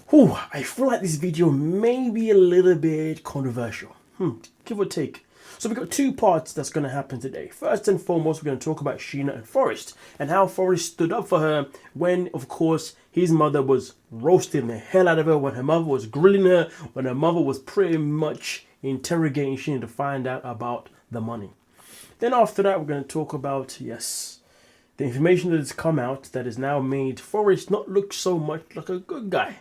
Whew, I feel like this video may be a little bit controversial. Give or take. So we've got two parts that's going to happen today. First and foremost, we're going to talk about Sheena and Forrest and how Forrest stood up for her when, of course, his mother was roasting the hell out of her, when her mother was grilling her, when her mother was pretty much interrogating Sheena to find out about the money. Then after that, we're going to talk about, yes, the information that has come out that has now made Forrest not look so much like a good guy.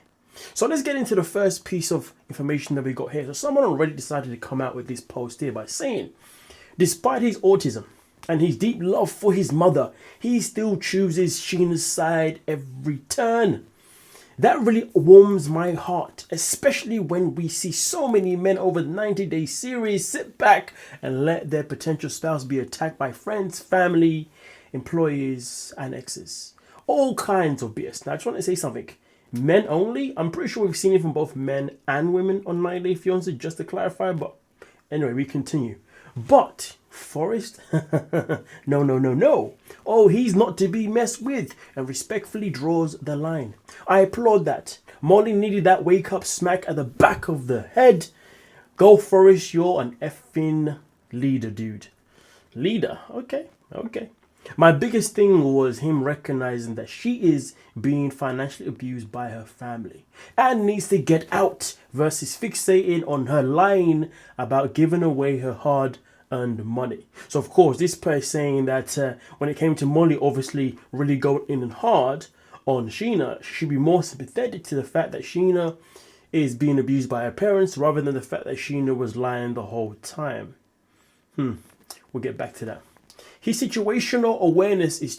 So let's get into the first piece of information that we got here. So someone already decided to come out with this post here by saying, despite his autism and his deep love for his mother, he still chooses Sheena's side every turn. That really warms my heart, especially when we see so many men over the 90-day series sit back and let their potential spouse be attacked by friends, family, employees, and exes. All kinds of BS. Now, I just want to say something. Men only? I'm pretty sure we've seen it from both men and women on 90 Day Fiance, just to clarify. But anyway, we continue. But Forrest? No. Oh, he's not to be messed with, and respectfully draws the line. I applaud that. Molly needed that wake-up smack at the back of the head. Go Forrest, you're an effing leader, dude. Leader? Okay. My biggest thing was him recognizing that she is being financially abused by her family and needs to get out versus fixating on her lying about giving away her hard-earned money. So, of course, this person saying that when it came to Molly obviously really going in and hard on Sheena, she should be more sympathetic to the fact that Sheena is being abused by her parents rather than the fact that Sheena was lying the whole time. We'll get back to that. His situational awareness is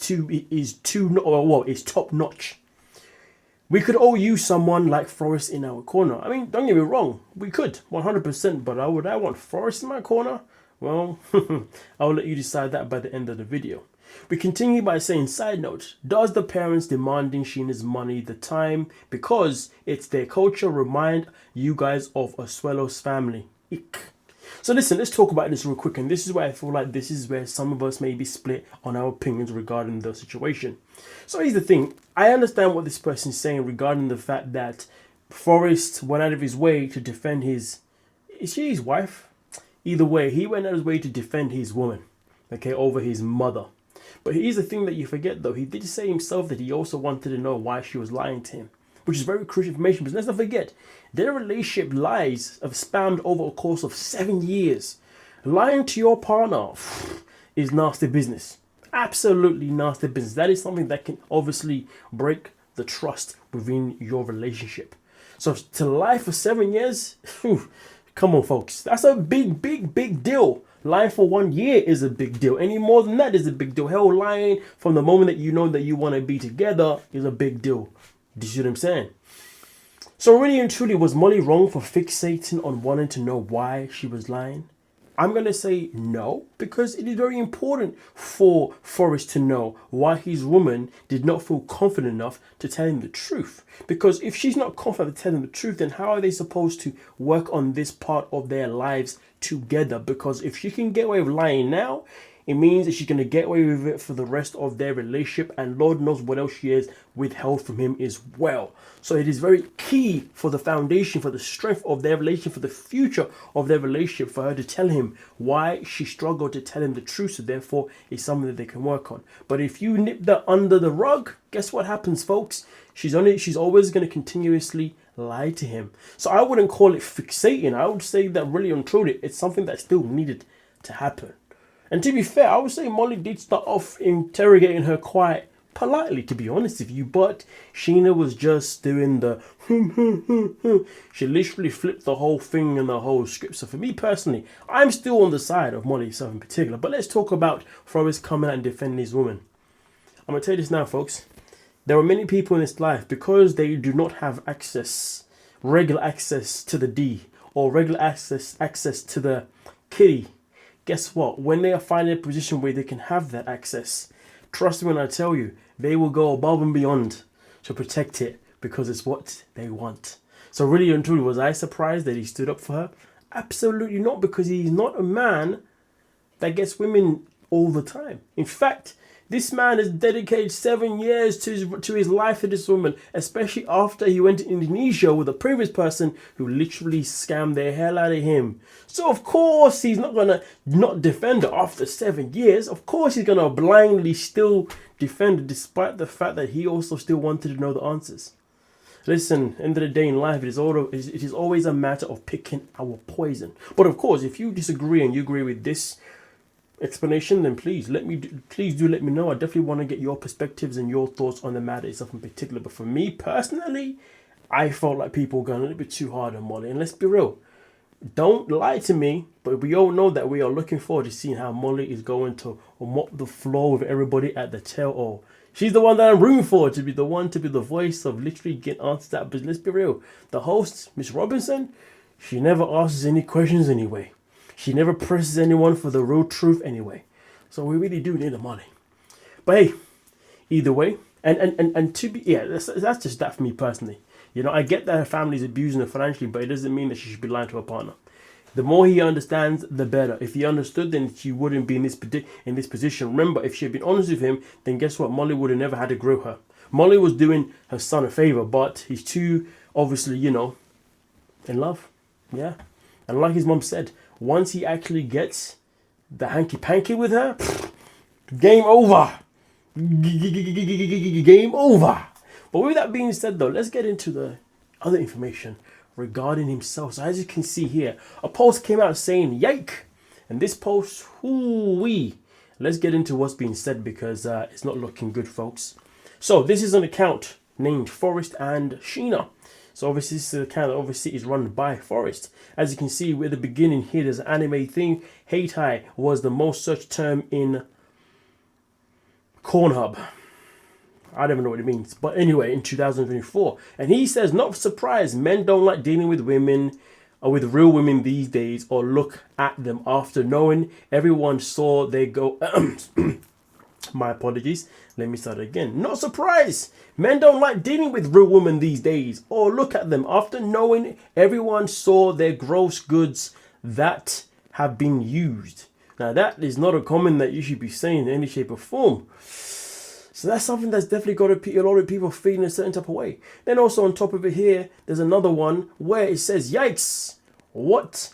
top notch. We could all use someone like Forrest in our corner. I mean, don't get me wrong, we could 100%, but would I want Forrest in my corner? Well, I'll let you decide that by the end of the video. We continue by saying, side note, does the parents demanding Sheena's money the time because it's their culture remind you guys of Oswello's family? Ick. So listen, let's talk about this real quick, and this is where I feel like this is where some of us may be split on our opinions regarding the situation. So here's the thing, I understand what this person is saying regarding the fact that Forrest went out of his way to defend is she his wife? Either way, he went out of his way to defend his woman, okay, over his mother. But here's the thing that you forget though, he did say himself that he also wanted to know why she was lying to him, which is very crucial information. But let's not forget, their relationship lies have spanned over a course of 7 years. Lying to your partner is nasty business. Absolutely nasty business. That is something that can obviously break the trust within your relationship. So to lie for 7 years, come on folks, that's a big deal. Lying for 1 year is a big deal. Any more than that is a big deal. Hell, lying from the moment that you know that you want to be together is a big deal. Do you see what I'm saying? So really and truly, was Molly wrong for fixating on wanting to know why she was lying? I'm going to say no, because it is very important for Forrest to know why his woman did not feel confident enough to tell him the truth. Because if she's not confident to tell him the truth, then how are they supposed to work on this part of their lives together? Because if she can get away with lying now, it means that she's going to get away with it for the rest of their relationship, and Lord knows what else she has withheld from him as well. So it is very key for the foundation, for the strength of their relationship, for the future of their relationship, for her to tell him why she struggled to tell him the truth. So therefore, it's something that they can work on. But if you nip that under the rug, guess what happens, folks? She's always going to continuously lie to him. So I wouldn't call it fixating. I would say that really and truly, it's something that still needed to happen. And to be fair, I would say Molly did start off interrogating her quite politely, to be honest with you. But Sheena was just doing the She literally flipped the whole thing and the whole script. So for me personally, I'm still on the side of Molly herself in particular. But let's talk about Forrest coming out and defending his woman. I'm going to tell you this now, folks. There are many people in this life, because they do not have regular access to the D, or regular access to the kitty. Guess what? When they are finding a position where they can have that access, trust me when I tell you, they will go above and beyond to protect it, because it's what they want. So really and truly, was I surprised that he stood up for her? Absolutely not, because he's not a man that gets women all the time. In fact, This man has dedicated 7 years to his life to this woman, especially after he went to Indonesia with a previous person who literally scammed the hell out of him. So of course he's not gonna not defend her after 7 years. Of course he's gonna blindly still defend her, despite the fact that he also still wanted to know the answers. Listen, end of the day in life, it is always a matter of picking our poison. But of course, if you disagree and you agree with this explanation, then please do let me know. I definitely want to get your perspectives and your thoughts on the matter itself in particular. But for me personally, I felt like people were going a little bit too hard on Molly. And let's be real, don't lie to me, but we all know that we are looking forward to seeing how Molly is going to mop the floor with everybody at the tail. Or she's the one that I'm rooting for to be the voice of literally getting answers that. But let's be real, the host, Miss Robinson, she never asks any questions anyway. She never presses anyone for the real truth anyway. So we really do need a Molly. But hey, either way, and to be, yeah, that's just that for me personally. You know, I get that her family's abusing her financially, but it doesn't mean that she should be lying to her partner. The more he understands, the better. If he understood, then she wouldn't be in this position. Remember, if she had been honest with him, then guess what? Molly would have never had to grow her. Molly was doing her son a favor, but he's too, obviously, you know, in love. Yeah. And like his mom said, once he actually gets the hanky-panky with her, game over. Game over. But with that being said, though, let's get into the other information regarding himself. So as you can see here, a post came out saying, "Yike!" And this post, whoo-wee. Let's get into what's being said because it's not looking good, folks. So this is an account named Forrest and Sheena. So obviously this is an account that obviously is run by Forrest. As you can see with the beginning here, there's an anime thing. Heitai was the most searched term in Pornhub. I don't even know what it means. But anyway, in 2024. And he says, not surprised, men don't like dealing with women or with real women these days or look at them after knowing everyone saw they go... My apologies. Let me start again. Not surprised. Men don't like dealing with real women these days or look at them after knowing everyone saw their gross goods that have been used. Now that is not a comment that you should be saying in any shape or form. So that's something that's definitely got a lot of people feeling a certain type of way. Then also on top of it here, there's another one where it says, "Yikes, what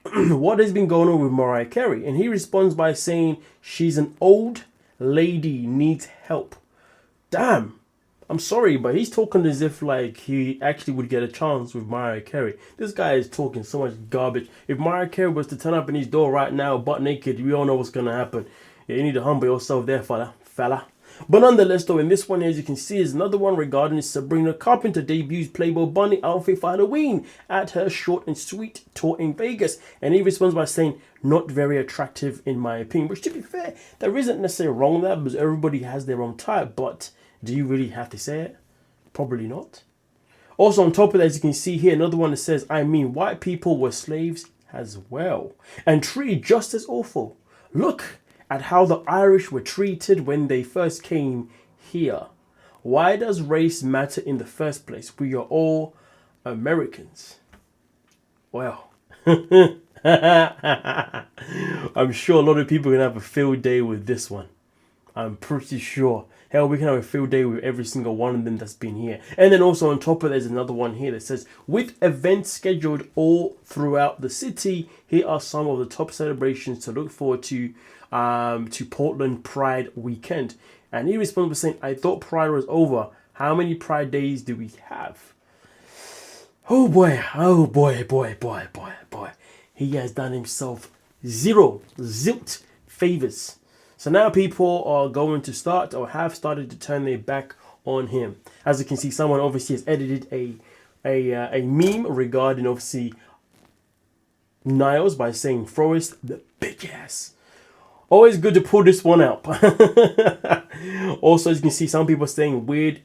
has been going on with Mariah Carey?" And he responds by saying, "She's an old lady, needs help." Damn, I'm sorry, but he's talking as if like he actually would get a chance with Mariah Carey. This guy is talking so much garbage. If Mariah Carey was to turn up in his door right now, butt naked, we all know what's gonna happen. Yeah, you need to humble yourself there, fella. But nonetheless, though, in this one, as you can see, is another one regarding Sabrina Carpenter debuts Playboy Bunny outfit for Halloween at her short and sweet tour in Vegas. And he responds by saying, "Not very attractive in my opinion." Which, to be fair, there isn't necessarily wrong with that because everybody has their own type. But do you really have to say it? Probably not. Also, on top of that, as you can see here, another one that says, "I mean, white people were slaves as well and treated just as awful. Look at how the Irish were treated when they first came here. Why does race matter in the first place? We are all Americans." Well, I'm sure a lot of people are going to have a field day with this one. I'm pretty sure. Hell, we can have a field day with every single one of them that's been here. And then also on top of it, there's another one here that says, "With events scheduled all throughout the city, here are some of the top celebrations to look forward to Portland Pride weekend." And he responds by saying, "I thought Pride was over. How many Pride days do we have?" Oh boy. He has done himself zilt favors. So now people are going to start or have started to turn their back on him. As you can see, someone obviously has edited a meme regarding obviously Niles by saying Forrest the bitch ass. Always good to pull this one out. Also, as you can see, some people saying weird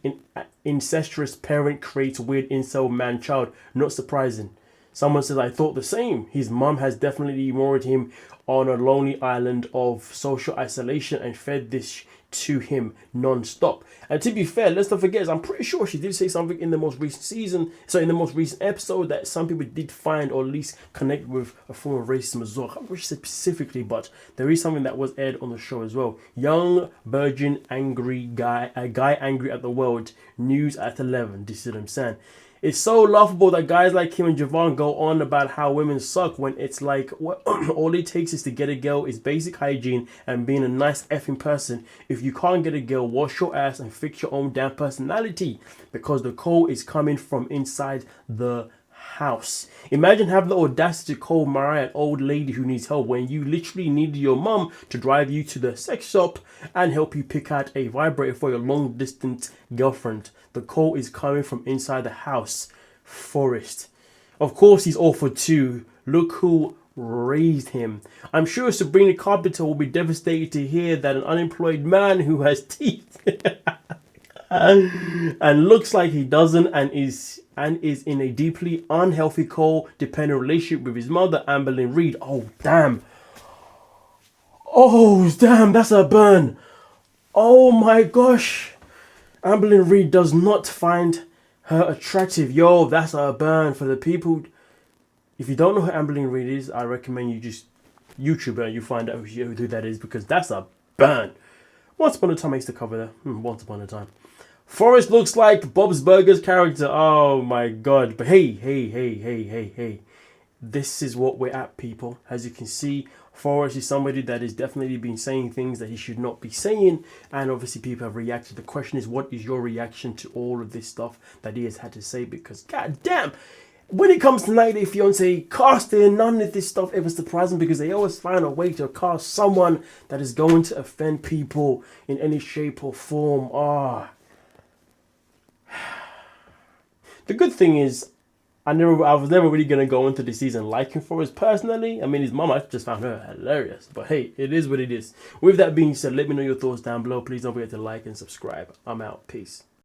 incestuous parent creates weird incel man child. Not surprising. Someone says, "I thought the same. His mum has definitely moored him on a lonely island of social isolation and fed this to him non-stop. And to be fair, let's not forget, I'm pretty sure she did say something in the most recent season, so in the most recent episode, that some people did find or at least connect with a form of racism as well. I can't remember what she said specifically, but there is something that was aired on the show as well. Young, virgin, angry guy, a guy angry at the world, news at 11. This is what I'm saying. It's so laughable that guys like him and Javon go on about how women suck when it's like all it takes is to get a girl is basic hygiene and being a nice effing person. If you can't get a girl, wash your ass and fix your own damn personality, because the call is coming from inside the house. Imagine having the audacity to call Mariah an old lady who needs help when you literally needed your mum to drive you to the sex shop and help you pick out a vibrator for your long distance girlfriend. The call is coming from inside the house. Forrest. Of course he's all for two. Look who raised him. I'm sure Sabrina Carpenter will be devastated to hear that an unemployed man who has teeth and looks like he doesn't and is in a deeply unhealthy co-dependent relationship with his mother, Amberlynn Reed. Oh damn, that's a burn. Oh my gosh, Amberlynn Reed does not find her attractive. Yo, that's a burn for the people. If you don't know who Amberlynn Reed is, I recommend you just YouTube her and you find out who that is, because that's a burn. Once upon a time I used to cover that. Once upon a time. Forrest looks like Bob's Burgers character. Oh my god. But hey. This is what we're at, people. As you can see, Forrest is somebody that has definitely been saying things that he should not be saying. And obviously people have reacted. The question is, what is your reaction to all of this stuff that he has had to say? Because god damn, when it comes to 90 Day Fiance casting, none of this stuff ever surprises me, because they always find a way to cast someone that is going to offend people in any shape or form. The good thing is, I was never really going to go into the season liking Forrest personally. I mean, his mom, I just found her hilarious. But hey, it is what it is. With that being said, let me know your thoughts down below. Please don't forget to like and subscribe. I'm out. Peace.